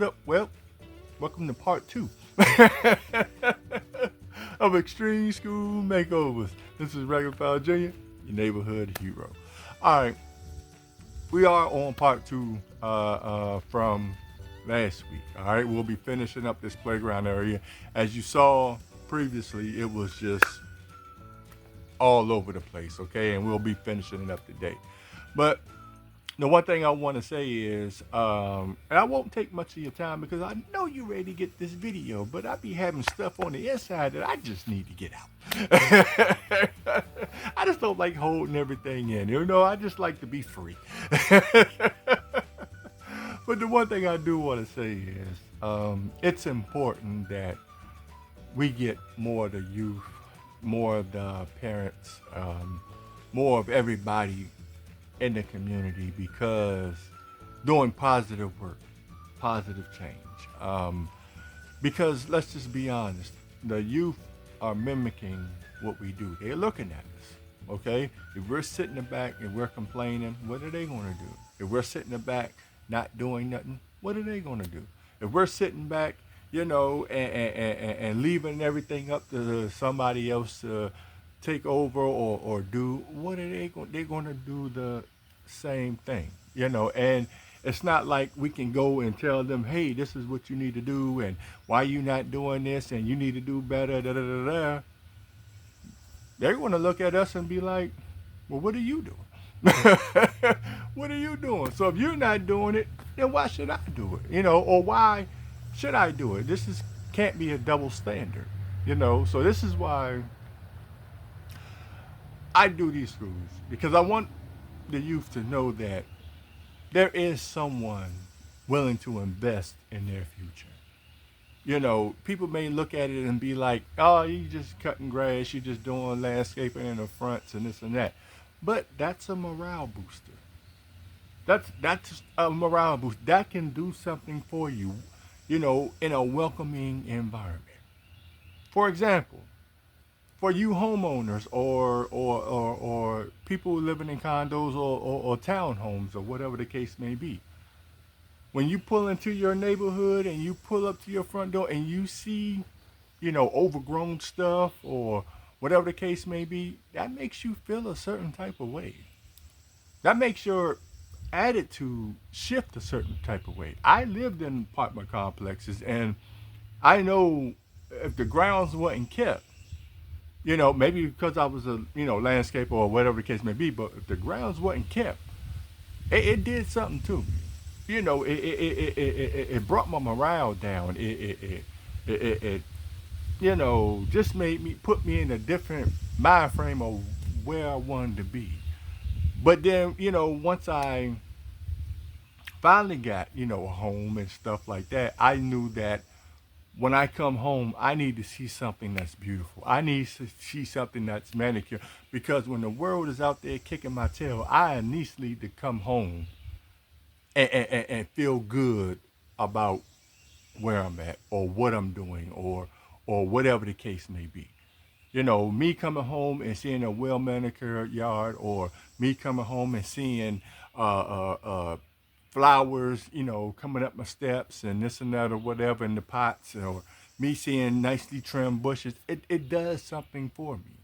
up? Well, welcome to part 2 of Extreme School Makeovers. This is Regular Jr., your neighborhood hero. All right, we are on part 2 from last week. All right, we'll be finishing up this playground area. As you saw previously, it was just all over the place, okay? And we'll be finishing it up today. But the one thing I want to say is, and I won't take much of your time because I know you're ready to get this video, but I be having stuff on the inside that I just need to get out. I just don't like holding everything in, you know? I just like to be free. But the one thing I do want to say is, it's important that we get more of the youth, more of the parents, more of everybody in the community, because doing positive work, positive change. Because let's just be honest, the youth are mimicking what we do. They're looking at us, okay? If we're sitting in the back and we're complaining, what are they gonna do? If we're sitting in the back not doing nothing, what are they gonna do? If we're sitting back, you know, and leaving everything up to somebody else to take over or do, what are they going? They're going to do the same thing, you know. And it's not like we can go and tell them, hey, this is what you need to do, and why you not doing this, and you need to do better. Da da da da. They're going to look at us and be like, well, what are you doing? What are you doing? So if you're not doing it, then why should I do it? You know, or why should I do it? This is can't be a double standard, you know. So this is why I do these schools, because I want the youth to know that there is someone willing to invest in their future. You know, people may look at it and be like, oh, you just cutting grass, you just doing landscaping in the fronts and this and that. But that's a morale booster. That's a morale boost. That can do something for you, you know, in a welcoming environment. For example, for you homeowners or people living in condos or townhomes or whatever the case may be, when you pull into your neighborhood and you pull up to your front door and you see, you know, overgrown stuff or whatever the case may be, that makes you feel a certain type of way. That makes your attitude shift a certain type of way. I lived in apartment complexes, and I know if the grounds wasn't kept, you know, maybe because I was a, you know, landscaper or whatever the case may be, but if the grounds wasn't kept, it did something to me. You know, it brought my morale down. It you know, just made me, put me in a different mind frame of where I wanted to be. But then, you know, once I finally got, you know, a home and stuff like that, I knew that when I come home, I need to see something that's beautiful. I need to see something that's manicured, because when the world is out there kicking my tail, I at least need to come home and feel good about where I'm at or what I'm doing or whatever the case may be. You know, me coming home and seeing a well manicured yard, or me coming home and seeing flowers, you know, coming up my steps and this and that or whatever in the pots, or me seeing nicely trimmed bushes, it does something for me.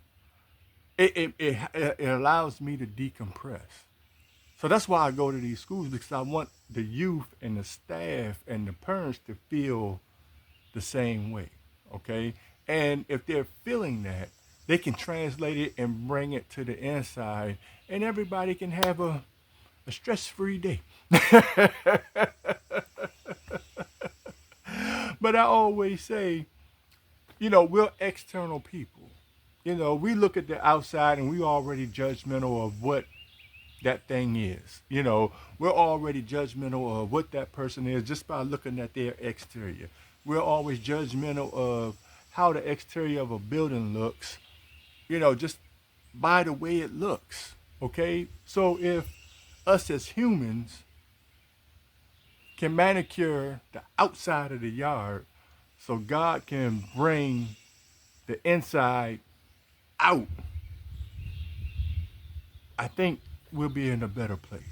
It allows me to decompress. So that's why I go to these schools, because I want the youth and the staff and the parents to feel the same way, okay? And if they're feeling that, they can translate it and bring it to the inside, and everybody can have a stress-free day. But I always say, you know, we're external people. You know, we look at the outside and we already judgmental of what that thing is. You know, we're already judgmental of what that person is just by looking at their exterior. We're always judgmental of how the exterior of a building looks, you know, just by the way it looks. Okay? So if us as humans can manicure the outside of the yard, so God can bring the inside out, I think we'll be in a better place.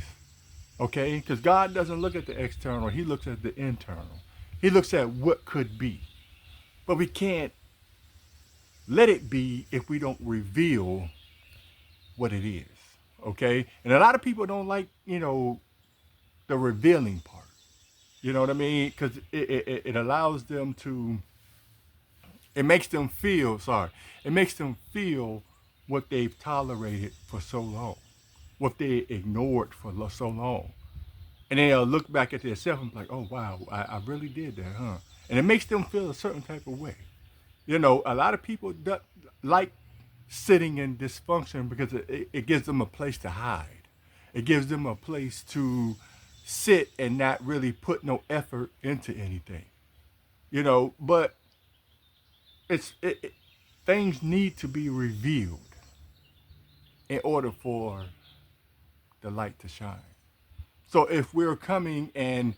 Okay? Because God doesn't look at the external, He looks at the internal. He looks at what could be. But we can't let it be if we don't reveal what it is. Okay? And a lot of people don't like, the revealing part. You know what I mean? Because it allows them to, it makes them feel, sorry, it makes them feel what they've tolerated for so long, what they ignored for so long. And then they'll look back at themselves and be like, oh, wow, I really did that, huh? And it makes them feel a certain type of way. A lot of people like sitting in dysfunction because it gives them a place to hide. It gives them a place to sit and not really put no effort into anything. But things need to be revealed in order for the light to shine. So if we're coming and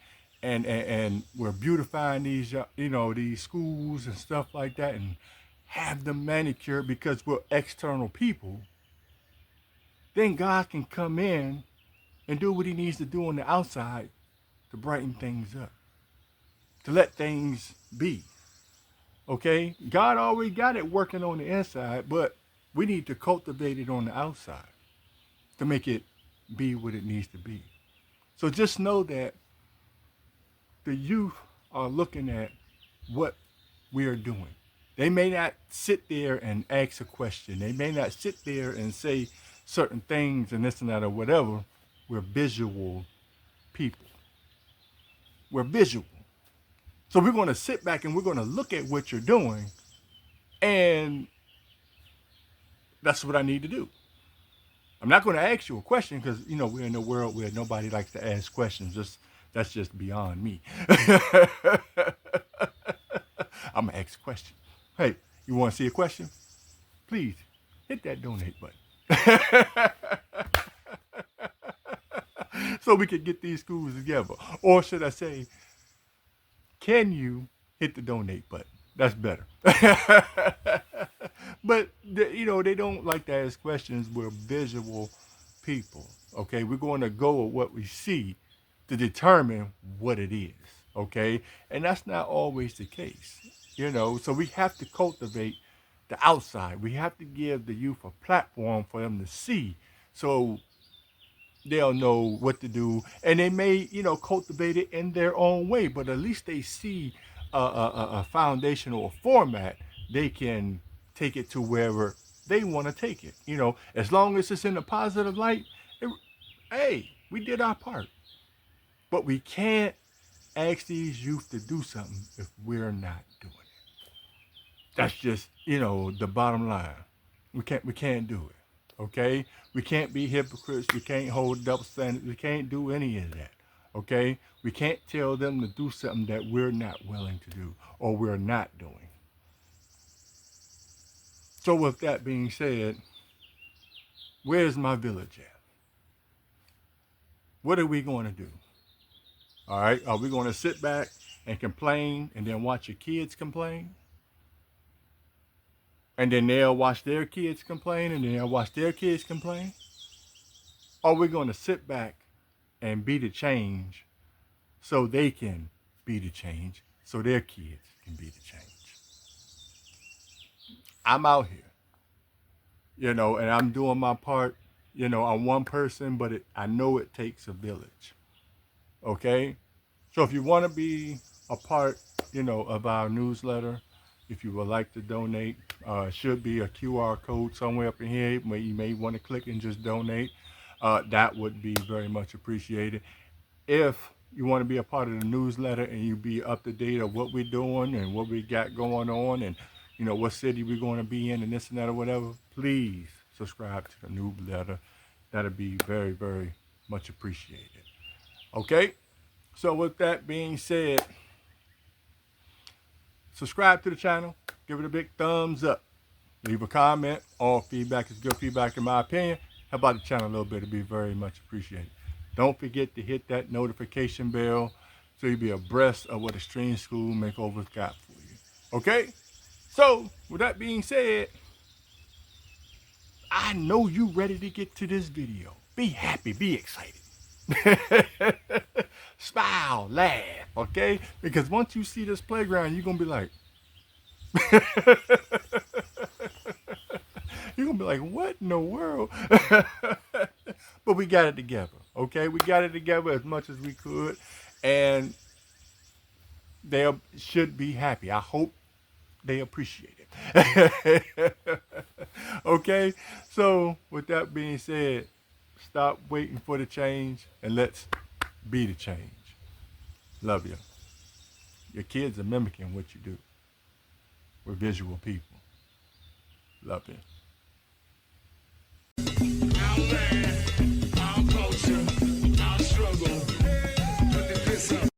we're beautifying these these schools and stuff like that and have them manicured because we're external people, then God can come in and do what he needs to do on the outside to brighten things up, to let things be. Okay? God already got it working on the inside, but we need to cultivate it on the outside to make it be what it needs to be. So just know that the youth are looking at what we are doing. They may not sit there and ask a question. They may not sit there and say certain things and this and that or whatever. We're visual people. We're visual. So we're going to sit back and we're going to look at what you're doing, and that's what I need to do. I'm not going to ask you a question because, we're in a world where nobody likes to ask questions. That's just beyond me. I'm going to ask a question. Hey, you want to see a question? Please hit that donate button. So we can get these schools together. Or should I say, can you hit the donate button? That's better. But, they don't like to ask questions. We're visual people, okay? We're going to go with what we see to determine what it is, okay? And that's not always the case, So we have to cultivate the outside. We have to give the youth a platform for them to see so they'll know what to do. And they may, cultivate it in their own way, but at least they see a foundational format. They can take it to wherever they want to take it. As long as it's in a positive light, hey, we did our part. But we can't ask these youth to do something if we're not doing it. That's just, the bottom line. We can't do it. Okay? We can't be hypocrites. We can't hold double standards. We can't do any of that. Okay? We can't tell them to do something that we're not willing to do or we're not doing. So with that being said, where's my village at? What are we going to do? All right? Are we going to sit back and complain and then watch your kids complain? And then they'll watch their kids complain and then they'll watch their kids complain? Or are we going to sit back and be the change so they can be the change, so their kids can be the change? I'm out here, and I'm doing my part. I'm one person, but I know it takes a village. Okay? So if you want to be a part, of our newsletter, if you would like to donate, should be a QR code somewhere up in here where you may want to click and just donate. That would be very much appreciated. If you want to be a part of the newsletter and you be up to date of what we're doing and what we got going on and, what city we're going to be in and this and that or whatever, please subscribe to the newsletter. That'd be very, very much appreciated. Okay? So with that being said, subscribe to the channel. Give it a big thumbs up. Leave a comment. All feedback is good feedback in my opinion. Help out the channel a little bit. It'd be very much appreciated. Don't forget to hit that notification bell so you'll be abreast of what Extreme School Makeovers got for you. Okay? So, with that being said, I know you ready to get to this video. Be happy. Be excited. Smile, laugh, okay? Because once you see this playground, you're gonna be like, you're gonna be like, what in the world? But we got it together, okay? We got it together as much as we could, and they should be happy. I hope they appreciate it. Okay? So, with that being said, stop waiting for the change and let's be the change. Love you. Your kids are mimicking what you do. We're visual people. Love you. Our land, our culture, our struggle. Put the piss up.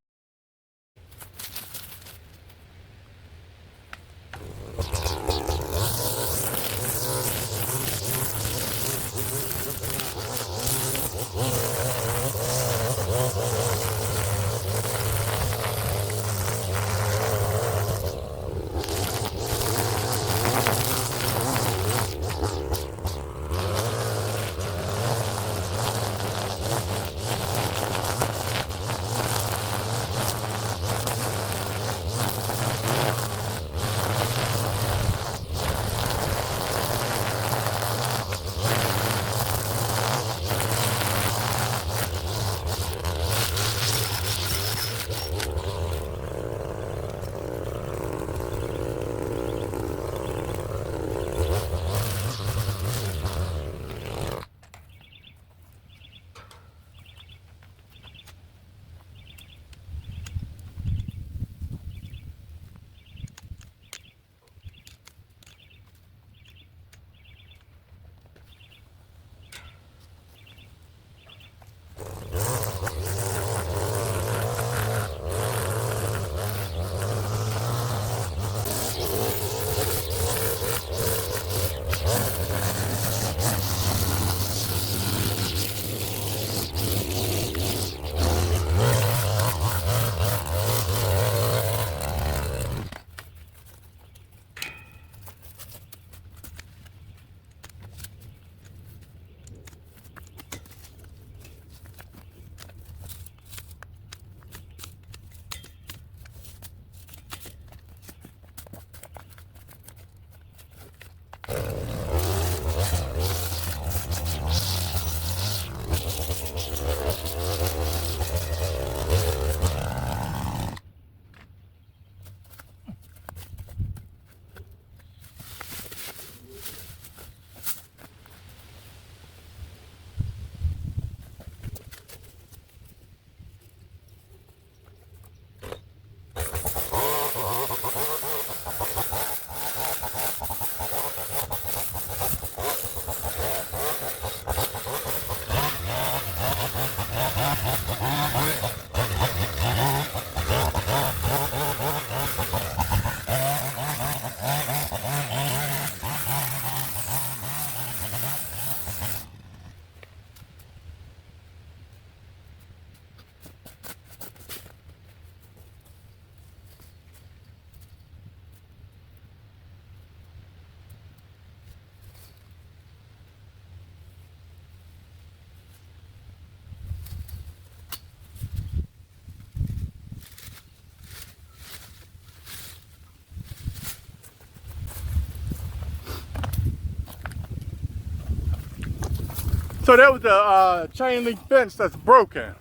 So that was the chain link fence that's broken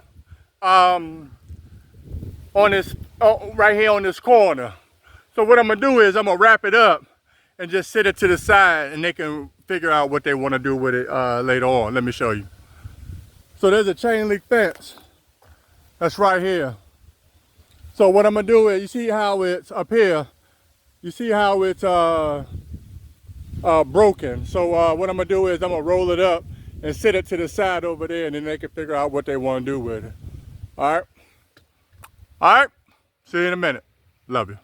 on this, right here on this corner. So what I'm gonna do is I'm gonna wrap it up and just sit it to the side, and they can figure out what they want to do with it later on. Let me show you. So there's a chain link fence that's right here. So what I'm gonna do is, you see how it's up here, you see how it's broken. So what I'm gonna do is I'm gonna roll it up and sit it to the side over there, and then they can figure out what they want to do with it. All right. All right. See you in a minute. Love you.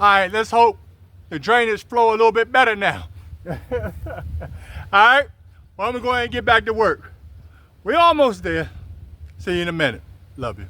All right, let's hope the drainage flow a little bit better now. All right, well, I'm gonna go ahead and get back to work. We're almost there. See you in a minute. Love you.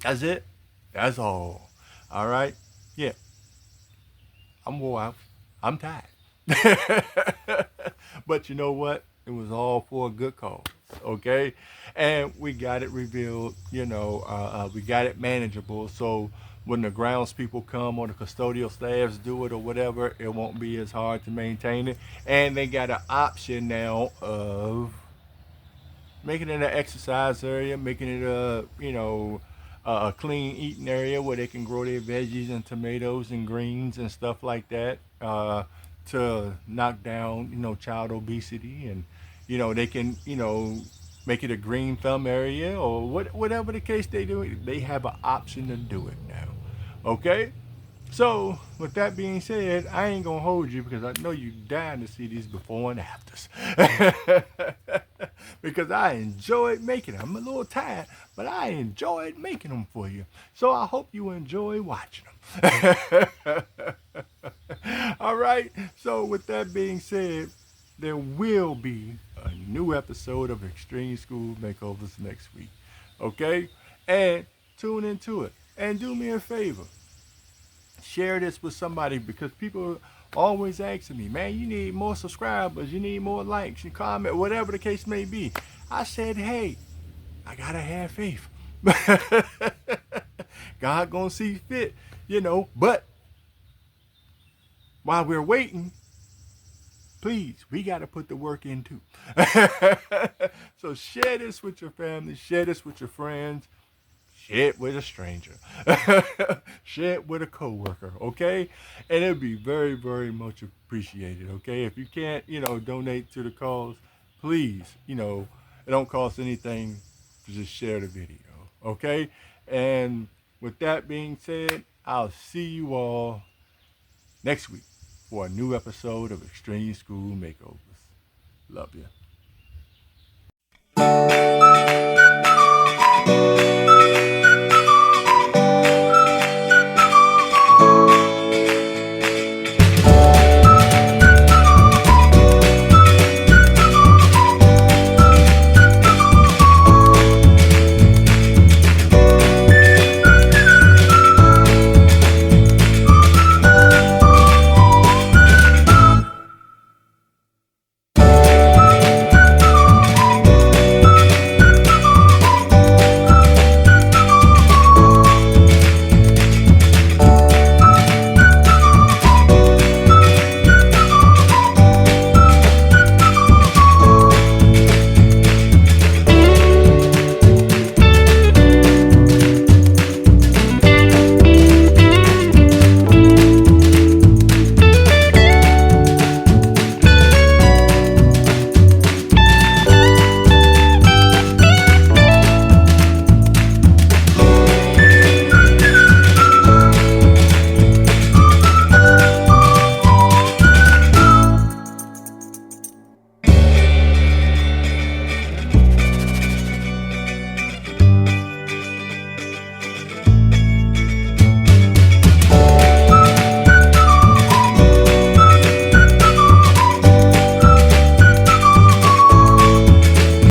That's it. That's all. All right. Yeah, I'm wore out. I'm tired. But you know what? It was all for a good cause. Okay. And we got it revealed, we got it manageable. So when the grounds people come or the custodial staffs do it or whatever, it won't be as hard to maintain it. And they got an option now of making it an exercise area, making it a clean eating area where they can grow their veggies and tomatoes and greens and stuff like that to knock down child obesity, and they can make it a green thumb area or whatever the case they do. They have an option to do it now. Okay. So, with that being said, I ain't gonna hold you because I know you dying to see these before and afters. Because I enjoyed making them. I'm a little tired, but I enjoyed making them for you. So I hope you enjoy watching them. All right. So, with that being said, there will be a new episode of Extreme School Makeovers next week. Okay? And tune into it. And do me a favor, share this with somebody, because people always asking me, man, you need more subscribers, you need more likes, you comment, whatever the case may be. I said, hey, I gotta have faith. God gonna see fit, but while we're waiting, please, we gotta put the work in too. So share this with your family, share this with your friends, share it with a stranger. Share it with a coworker, okay? And it'd be very, very much appreciated, okay? If you can't, donate to the cause, please, it don't cost anything to just share the video, okay? And with that being said, I'll see you all next week for a new episode of Extreme School Makeovers. Love you.